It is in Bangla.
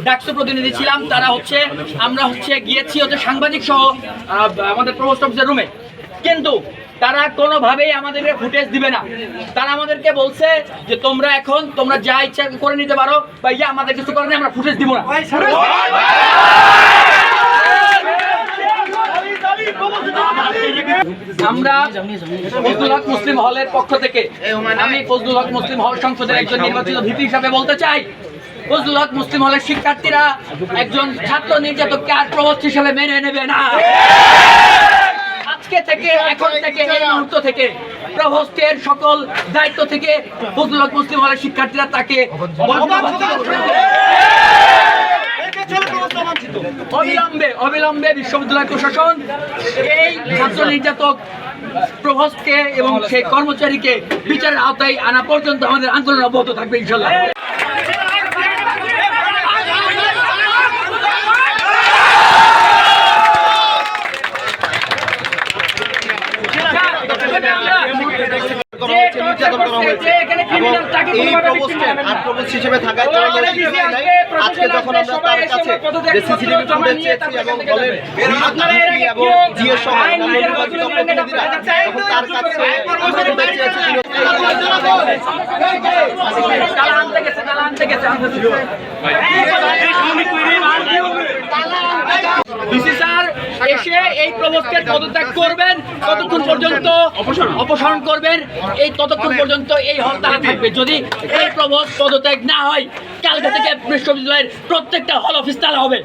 ডাকসু প্রতিনিধি ছিলাম, তারা আমরা গিয়েছি সাংবাদিক সহ আমাদের প্রভোস্ট অফিসের রুমে, কিন্তু তারা কোনোভাবেই আমাদেরকে ফুটেজ দিবে না। তারা আমাদেরকে বলছে যে তোমরা যা ইচ্ছা করে নিতে পারো, বা আমাদের কিছু করে আমরা ফুটেজ দিব না। আমরা ফজলুল হক মুসলিম হলের পক্ষ থেকে, আমি ফজলুল হক মুসলিম হল সংসদের একজন নির্বাচিত ভিপি হিসাবে বলতে চাই, ফজলুল হক মুসলিম হলের শিক্ষার্থীরা একজন ছাত্র নির্যাতককে আর প্রভোস্ট হিসেবে মেনে নেবে না। এখন থেকে এই মুহূর্ত থেকে প্রভোস্টের সকল দায়িত্ব থেকে ফজলুল হক মুসলিম হলের শিক্ষার্থীরা তাকে অবিলম্বে বিশ্ববিদ্যালয় প্রশাসন এই ছাত্র নির্যাতক প্রভোস্টকে এবং সেই কর্মচারীকে বিচারের আওতায় আনা পর্যন্ত আমাদের আন্দোলন অব্যাহত থাকবে ইনশাআল্লাহ। আজকে যখন আমরা তার কাছে যে সিসিটিভি ফুটেজ চেয়েছি এবং বলেন এবং জিএস সহ নির্বাচিত প্রতিনিধিরা তখন তার কাছে ফুটেজ চেয়েছি ডিসি স্যার এসে এই প্রভোস্টের পদত্যাগ করবেন, ততক্ষণ পর্যন্ত অপসারণ করবেন, এই ততক্ষণ পর্যন্ত এই হল তালা থাকবে। যদি এই প্রভোস্ট পদত্যাগ না হয়, কালকে থেকে বিশ্ববিদ্যালয়ের প্রত্যেকটা হল অফিস তালা হবে।